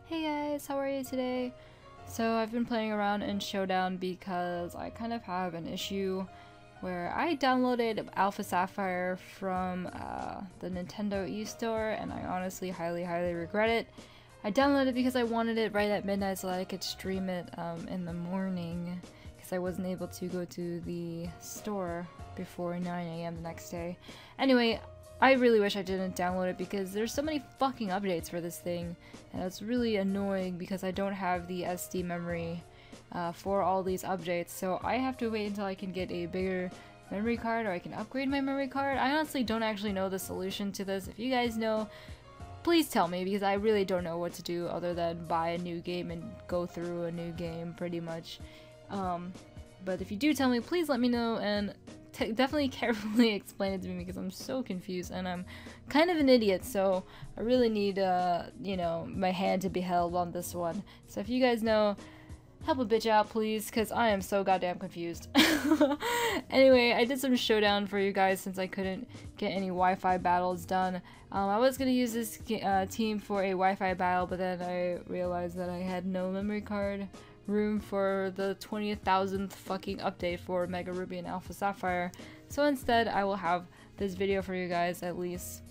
Hey guys, how are you today? So I've been playing around in Showdown because I kind of have an issue where I downloaded Alpha Sapphire from the Nintendo eStore, and I honestly highly regret it. I downloaded it because I wanted it right at midnight so that I could stream it in the morning, because I wasn't able to go to the store before 9 AM the next day. Anyway, I really wish I didn't download it because there's so many fucking updates for this thing, and it's really annoying because I don't have the SD memory for all these updates, so I have to wait until I can get a bigger memory card, or I can upgrade my memory card. I honestly don't actually know the solution to this. If you guys know, please tell me, because I really don't know what to do other than buy a new game and go through a new game pretty much. But if you do tell me, please let me know, and definitely carefully explain it to me because I'm so confused and I'm kind of an idiot, so I really need, you know, my hand to be held on this one. So if you guys know, help a bitch out please, because I am so goddamn confused. Anyway, I did some Showdown for you guys since I couldn't get any Wi-Fi battles done. I was going to use this team for a Wi-Fi battle, but then I realized that I had no memory card room for the 20,000th fucking update for Mega Ruby and Alpha Sapphire, so instead I will have this video for you guys at least.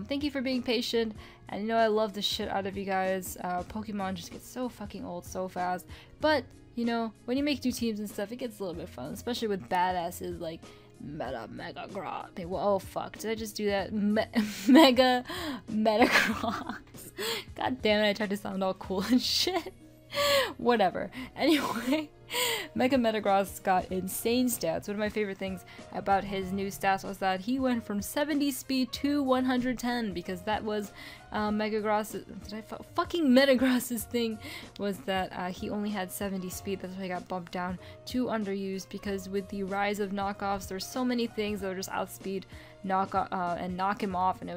Thank you for being patient, and you know I love the shit out of you guys. Pokemon just gets so fucking old so fast, but you know, when you make new teams and stuff, it gets a little bit fun, especially with badasses like Metagross. Oh fuck, did I just do that? Mega Metagross. God damn it, I tried to sound all cool and shit. Whatever. Anyway, Mega Metagross got insane stats. One of my favorite things about his new stats was that he went from 70 speed to 110, because that was fucking Metagross's thing, was that he only had 70 speed. That's why he got bumped down to underused, because with the rise of knockoffs, there's so many things that are just outspeed knock him off, and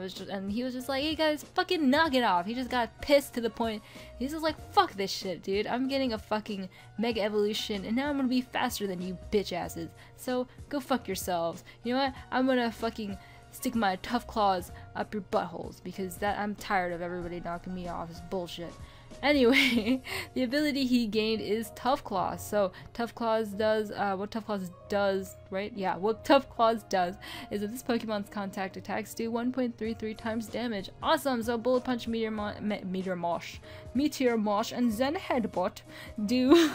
he was just like, hey guys, fucking knock it off. He just got pissed to the point he's just like, fuck this shit, dude, I'm getting a fucking Mega Evolution and now I'm gonna be faster than you bitch asses, so go fuck yourselves. You know what, I'm gonna fucking stick my tough claws up your buttholes, because I'm tired of everybody knocking me off. It's bullshit. Anyway, the ability he gained is Tough Claws. So Tough Claws does, what Tough Claws does, right? Yeah, what Tough Claws does is that this Pokemon's contact attacks do 1.33 times damage. Awesome! So Bullet Punch, Meteor Mosh, and Zen Headbutt do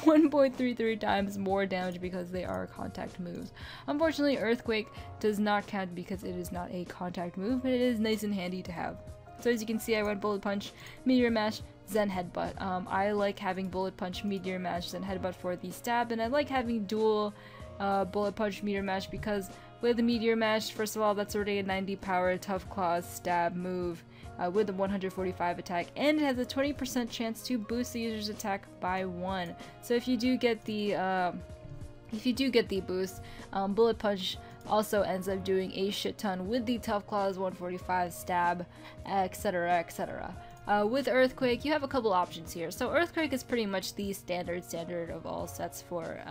1.33 times more damage because they are contact moves. Unfortunately, Earthquake does not count because it is not a contact move, but it is nice and handy to have. So as you can see, I went Bullet Punch, Meteor Mash, Zen Headbutt. I like having Bullet Punch, Meteor Mash, Zen Headbutt for the stab, and I like having dual Bullet Punch, Meteor Mash, because with the Meteor Mash, first of all, that's already a 90 power Tough Claws stab move with a 145 attack, and it has a 20% chance to boost the user's attack by 1. So if you do get the boost, Bullet Punch also ends up doing a shit ton with the Tough Claws, 145 stab, etc, etc. With Earthquake, you have a couple options here. So Earthquake is pretty much the standard of all sets for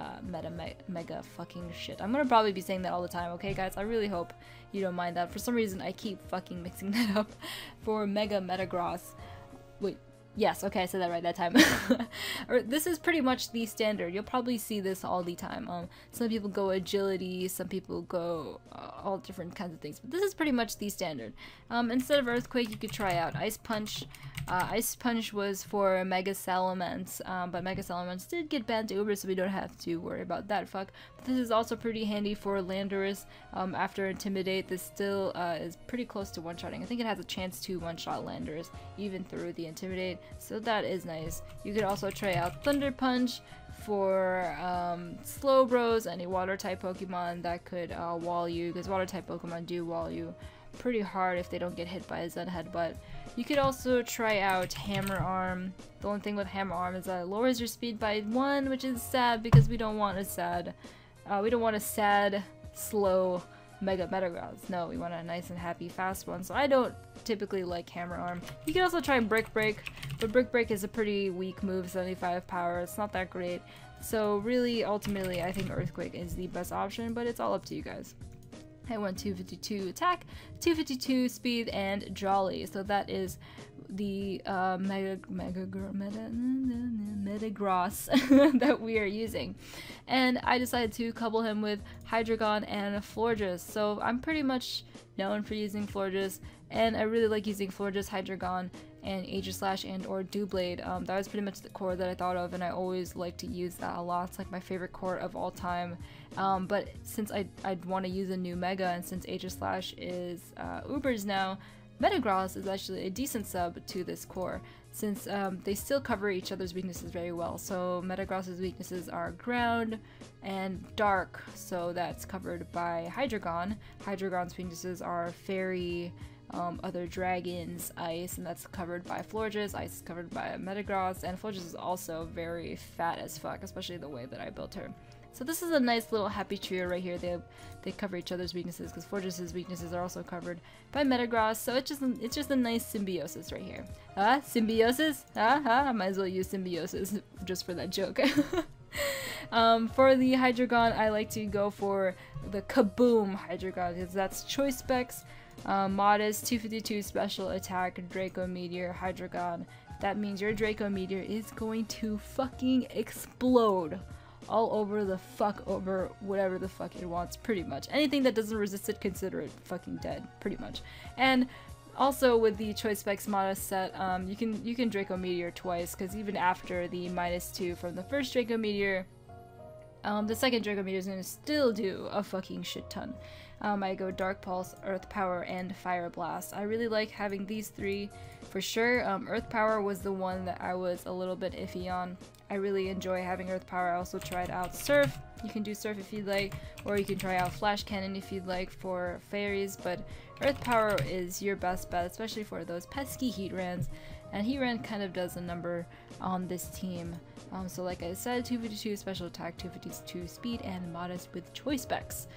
mega fucking shit. I'm gonna probably be saying that all the time, okay guys? I really hope you don't mind that. For some reason, I keep fucking mixing that up for Mega Metagross. Wait. Yes, okay, I said that right that time. This is pretty much the standard. You'll probably see this all the time. Some people go agility, some people go all different kinds of things, but this is pretty much the standard. Instead of Earthquake, you could try out Ice Punch. Ice Punch was for Mega Salamence, but Mega Salamence did get banned to Uber, so we don't have to worry about that fuck. But this is also pretty handy for Landorus. After Intimidate, this still is pretty close to one-shotting. I think it has a chance to one-shot Landorus, even through the Intimidate. So that is nice. You could also try out Thunder Punch for Slowbros, any water type Pokemon that could wall you, because water type Pokemon do wall you pretty hard if they don't get hit by a Zen Headbutt. You could also try out Hammer Arm. The only thing with Hammer Arm is that it lowers your speed by 1, which is sad because we don't want a sad, slow Mega Metagross. No, we want a nice and happy fast one, so I don't typically like Hammer Arm. You can also try Brick Break, but Brick Break is a pretty weak move, 75 power, it's not that great. So really, ultimately, I think Earthquake is the best option, but it's all up to you guys. I went 252 attack, 252 speed, and Jolly. So that is the Metagross that we are using. And I decided to couple him with Hydreigon and Florges. So I'm pretty much known for using Florges, and I really like using Florges, Hydreigon, and Aegislash and or Doublade. That was pretty much the core that I thought of, and I always like to use that a lot. It's like my favorite core of all time. But since I'd want to use a new Mega, and since Aegislash is Uber's now, Metagross is actually a decent sub to this core, since they still cover each other's weaknesses very well. So Metagross's weaknesses are ground and dark, so that's covered by Hydreigon. Hydreigon's weaknesses are fairy, other dragons, ice, and that's covered by Florges. Ice is covered by Metagross, and Florges is also very fat as fuck, especially the way that I built her. So this is a nice little happy trio right here. They cover each other's weaknesses, because Florges' weaknesses are also covered by Metagross. So it's just a nice symbiosis right here. Symbiosis? I might as well use symbiosis just for that joke. For the Hydreigon, I like to go for the Kaboom Hydreigon, because that's choice specs. Modest, 252 special attack, Draco Meteor, Hydreigon. That means your Draco Meteor is going to fucking explode all over the fuck over whatever the fuck it wants, pretty much. Anything that doesn't resist it, consider it fucking dead, pretty much. And also with the choice specs modest set, you can Draco Meteor twice, because even after the -2 from the first Draco Meteor, the second Draco Meteor is going to still do a fucking shit ton. I go Dark Pulse, Earth Power, and Fire Blast. I really like having these three for sure. Earth Power was the one that I was a little bit iffy on. I really enjoy having Earth Power. I also tried out Surf. You can do Surf if you'd like, or you can try out Flash Cannon if you'd like for fairies, but Earth Power is your best bet, especially for those pesky Heatrans, and Heatran kind of does a number on this team. So like I said, 252 special attack, 252 speed, and modest with choice specs.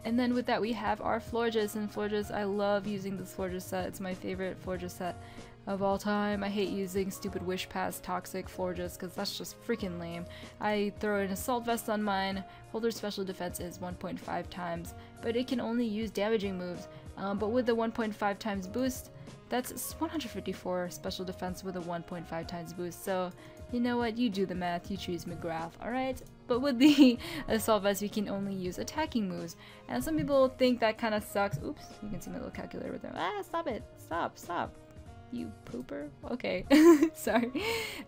And then with that we have our Florges, and Florges, I love using this Florges set. It's my favorite Florges set of all time. I hate using stupid Wish Pass Toxic Florges, because that's just freaking lame. I throw an Assault Vest on mine. Holder's special defense is 1.5 times, but it can only use damaging moves. But with the 1.5 times boost, that's 154 special defense with a 1.5 times boost. So you know what, you do the math, you choose McGrath, alright? But with the Assault Vest, you can only use attacking moves. And some people think that kind of sucks. Oops, you can see my little calculator right there. Stop it. Stop. You pooper. Okay, sorry.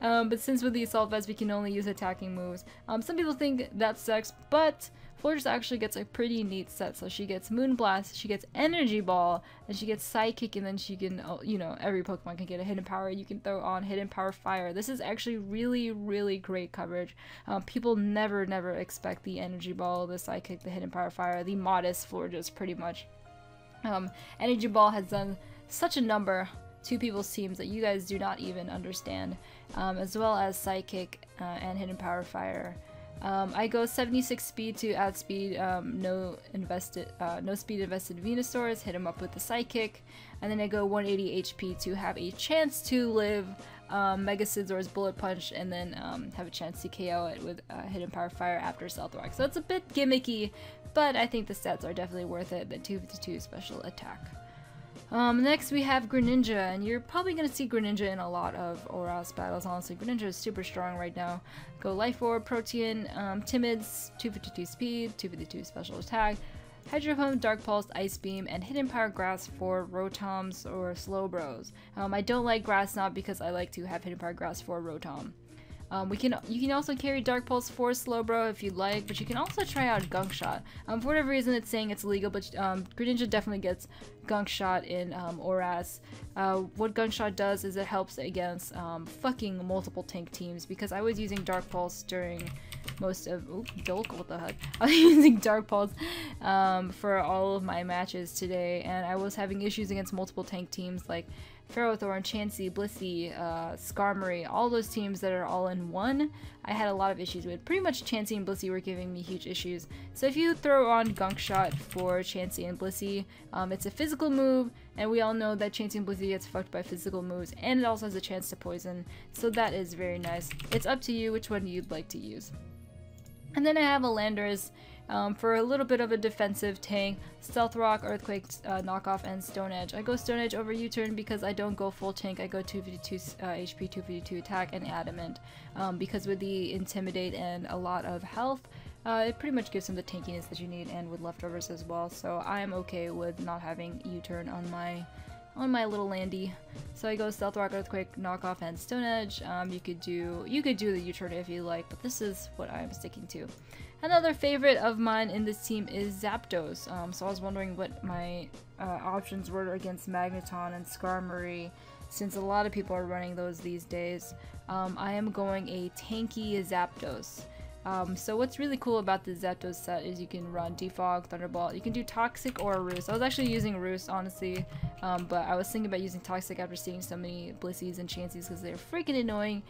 But since with the Assault Vest, we can only use attacking moves. Some people think that sucks, but Florges actually gets a pretty neat set. So she gets Moonblast, she gets Energy Ball, and she gets Psychic, and then she can, you know, every Pokemon can get a Hidden Power. You can throw on Hidden Power Fire. This is actually really, really great coverage. People never expect the Energy Ball, the Psychic, the Hidden Power Fire, the modest Florges, pretty much. Energy Ball has done such a number to people's teams that you guys do not even understand, as well as Psychic and Hidden Power Fire. I go 76 speed to outspeed no speed invested Venusaurs, hit him up with the Psychic, and then I go 180 HP to have a chance to live Mega Scizor's Bullet Punch, and then have a chance to KO it with Hidden Power Fire after Stealth Rock. So it's a bit gimmicky, but I think the stats are definitely worth it. The 252 special attack. Next we have Greninja, and you're probably going to see Greninja in a lot of Oras battles. Honestly, Greninja is super strong right now. Go Life Orb, Protean, Timids, 252 speed, 252 special attack, Hydro Pump, Dark Pulse, Ice Beam, and Hidden Power Grass for Rotoms or Slowbros. I don't like Grass Knot because I like to have Hidden Power Grass for Rotom. You can also carry Dark Pulse for Slowbro if you'd like, but you can also try out Gunk Shot. For whatever reason it's saying it's illegal, but Greninja definitely gets Gunk Shot in Oras. What Gunk Shot does is it helps against fucking multiple tank teams, because I was using Dark Pulse during most of— oh, Dolk, what the heck? I was using Dark Pulse for all of my matches today, and I was having issues against multiple tank teams like Ferrothorn, Chansey, Blissey, Skarmory, all those teams that are all in one, I had a lot of issues with. Pretty much Chansey and Blissey were giving me huge issues. So if you throw on Gunk Shot for Chansey and Blissey, it's a physical move, and we all know that Chansey and Blissey gets fucked by physical moves, and it also has a chance to poison, so that is very nice. It's up to you which one you'd like to use. And then I have a Landorus For a little bit of a defensive tank, Stealth Rock, Earthquake, Knockoff, and Stone Edge. I go Stone Edge over U-turn because I don't go full tank. I go 252 HP, 252 attack, and Adamant. Because with the Intimidate and a lot of health, it pretty much gives him the tankiness that you need, and with leftovers as well. So I am okay with not having U-turn on my little landy. So I go Stealth Rock, Earthquake, Knockoff, and Stone Edge. You could do the U-turn if you like, but this is what I'm sticking to. Another favorite of mine in this team is Zapdos. So I was wondering what my options were against Magneton and Skarmory, since a lot of people are running those these days. I am going a tanky Zapdos. So what's really cool about the Zapdos set is you can run Defog, Thunderbolt, you can do Toxic or Roost. I was actually using Roost, honestly, but I was thinking about using Toxic after seeing so many Blissies and Chanseys because they're freaking annoying.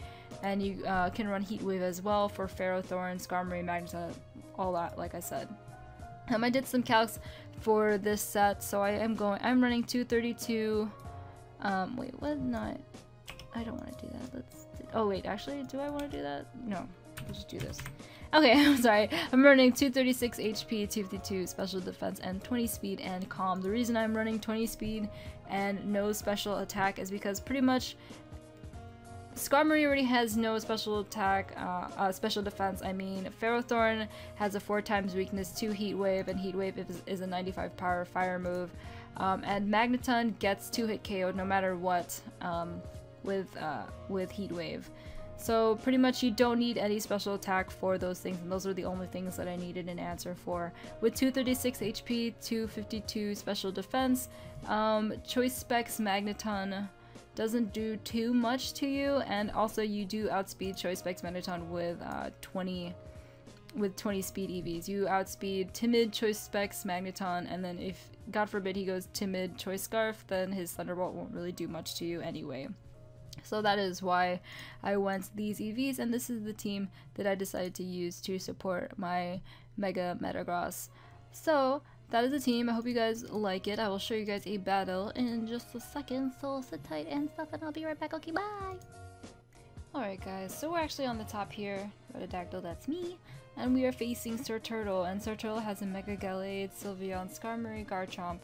And you can run Heat Wave as well for Ferrothorn, Skarmory, Magneton, all that, like I said. I did some calcs for this set, so I'm running 232, wait, what? Not, I don't want to do that. Oh wait, actually, do I want to do that? No. Let's just do this. Okay, I'm sorry. I'm running 236 HP, 252 special defense, and 20 speed and calm. The reason I'm running 20 speed and no special attack is because pretty much Skarmory already has no special attack, special defense. I mean, Ferrothorn has a 4x weakness to Heat Wave, and Heat Wave is a 95 power fire move. And Magneton gets 2-hit KO no matter what with Heat Wave. So pretty much you don't need any special attack for those things, and those are the only things that I needed an answer for. With 236 HP, 252 special defense, Choice Specs Magneton doesn't do too much to you, and also you do outspeed Choice Specs Magneton with 20 speed EVs. You outspeed Timid, Choice Specs Magneton, and then if God forbid he goes Timid, Choice Scarf, then his Thunderbolt won't really do much to you anyway. So that is why I went these EVs, and this is the team that I decided to use to support my Mega Metagross. So that is the team. I hope you guys like it. I will show you guys a battle in just a second, so sit tight and stuff, and I'll be right back. Okay, bye! Alright guys, so we're actually on the top here. Rhododactyl, that's me. And we are facing Sir Turtle, and Sir Turtle has a Mega Gallade, Sylveon, Skarmory, Garchomp,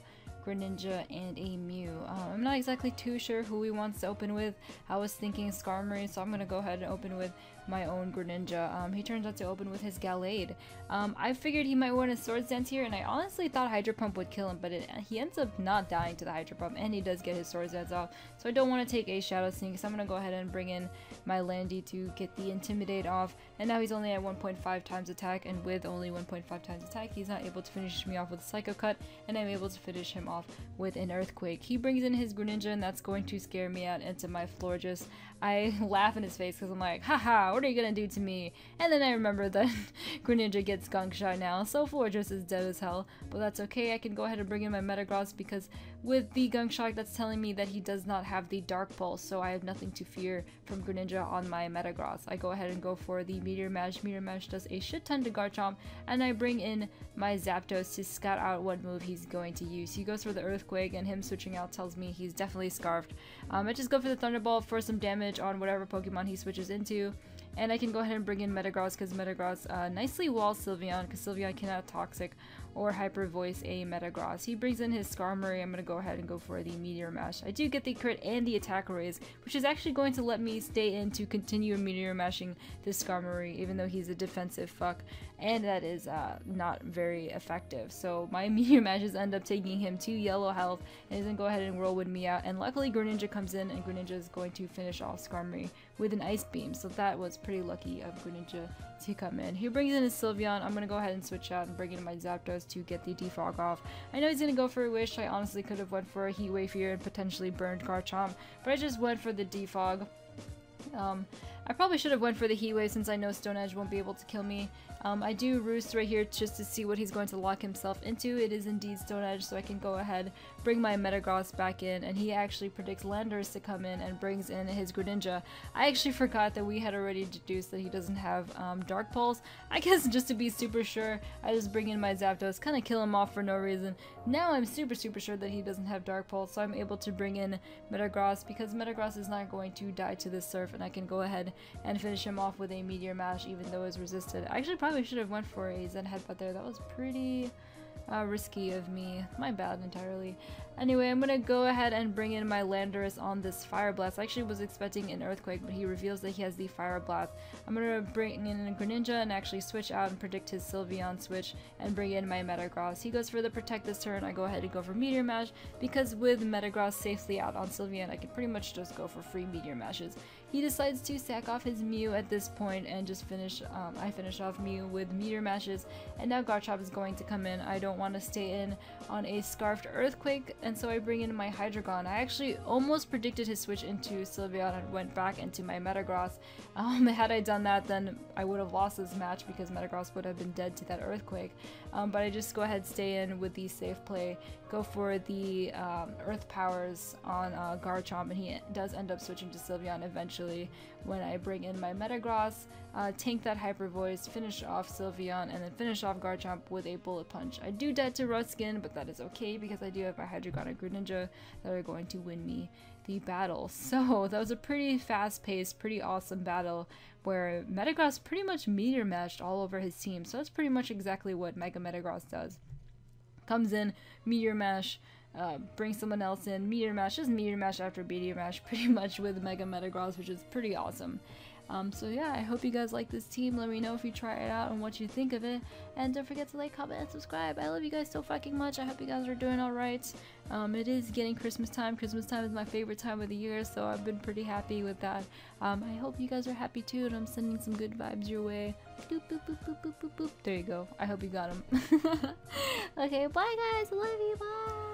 Greninja, and a Mew. I'm not exactly too sure who he wants to open with. I was thinking Skarmory, so I'm gonna go ahead and open with my own Greninja. He turns out to open with his Gallade. I figured he might want a Swords Dance here, and I honestly thought Hydro Pump would kill him, but he ends up not dying to the Hydro Pump, and he does get his Swords Dance off. So I don't want to take a Shadow Sneak, so I'm gonna go ahead and bring in my Landy to get the Intimidate off. And now he's only at 1.5 times attack, and with only 1.5 times attack, he's not able to finish me off with a Psycho Cut, and I'm able to finish him off with an Earthquake. He brings in his Greninja, and that's going to scare me out into my Florges. I laugh in his face because I'm like, haha, what are you gonna do to me? And then I remember that Greninja gets Gunk Shot now, so Florges is dead as hell. But that's okay, I can go ahead and bring in my Metagross because with the Gunk Shot, that's telling me that he does not have the Dark Pulse, so I have nothing to fear from Greninja on my Metagross. I go ahead and go for the Meteor Mash. Meteor Mash does a shit ton to Garchomp, and I bring in my Zapdos to scout out what move he's going to use. He goes for the Earthquake, and him switching out tells me he's definitely Scarfed. I just go for the Thunderbolt for some damage on whatever Pokemon he switches into. And I can go ahead and bring in Metagross because Metagross nicely walls Sylveon because Sylveon cannot Toxic or Hyper Voice a Metagross. He brings in his Skarmory. I'm going to go ahead and go for the Meteor Mash. I do get the crit and the attack raise, which is actually going to let me stay in to continue Meteor Mashing this Skarmory, even though he's a defensive fuck, and that is not very effective. So my Meteor Mashes end up taking him 2 yellow health, and he's going to go ahead and Whirlwind me out, and luckily Greninja comes in, and Greninja is going to finish off Skarmory with an Ice Beam, so that was pretty lucky of Greninja to come in. He brings in his Sylveon. I'm going to go ahead and switch out and bring in my Zapdos to get the Defog off. I know he's going to go for a Wish. I honestly could have went for a Heat Wave here and potentially burned Garchomp, but I just went for the Defog. I probably should have went for the Heat Wave since I know Stone Edge won't be able to kill me. I do Roost right here just to see what he's going to lock himself into. It is indeed Stone Edge, so I can go ahead, bring my Metagross back in, and he actually predicts Landorus to come in and brings in his Greninja. I actually forgot that we had already deduced that he doesn't have Dark Pulse. I guess just to be super sure, I just bring in my Zapdos, kind of kill him off for no reason. Now I'm super sure that he doesn't have Dark Pulse, so I'm able to bring in Metagross because Metagross is not going to die to this Surf, and I can go ahead and finish him off with a Meteor Mash even though it's resisted. I actually probably should have went for a Zen Headbutt there. That was pretty risky of me. My bad entirely. Anyway, I'm gonna go ahead and bring in my Landorus on this Fire Blast. I actually was expecting an Earthquake, but he reveals that he has the Fire Blast. I'm gonna bring in a Greninja and actually switch out and predict his Sylveon switch and bring in my Metagross. He goes for the Protect this turn. I go ahead and go for Meteor Mash because with Metagross safely out on Sylveon, I can pretty much just go for free Meteor Mashes. He decides to sack off his Mew at this point and just finish, I finish off Mew with Meteor Mashes, and now Garchomp is going to come in. I don't want to stay in on a Scarfed Earthquake, and so I bring in my Hydreigon. I actually almost predicted his switch into Sylveon and went back into my Metagross. Had I done that, then I would have lost this match because Metagross would have been dead to that Earthquake. But I just go ahead, stay in with the safe play, go for the Earth Powers on Garchomp, and he does end up switching to Sylveon eventually when I bring in my Metagross, tank that Hyper Voice, finish off Sylveon, and then finish off Garchomp with a Bullet Punch. I do dead to Ruskin, but that is okay because I do have my Hydreigon and Greninja that are going to win me the battle. So that was a pretty fast-paced, pretty awesome battle where Metagross pretty much Meteor Mashed all over his team. So that's pretty much exactly what Mega Metagross does. Comes in, Meteor Mash, bring someone else in, Meteor Mash, just Meteor Mash after Meteor Mash pretty much with Mega Metagross, which is pretty awesome. So yeah, I hope you guys like this team. Let me know if you try it out and what you think of it. And don't forget to like, comment, and subscribe. I love you guys so fucking much. I hope you guys are doing alright. It is getting Christmas time. Christmas time is my favorite time of the year, so I've been pretty happy with that. I hope you guys are happy too, and I'm sending some good vibes your way. Boop, boop, boop, boop, boop, boop, boop. There you go. I hope you got them. Okay, bye guys. I love you. Bye.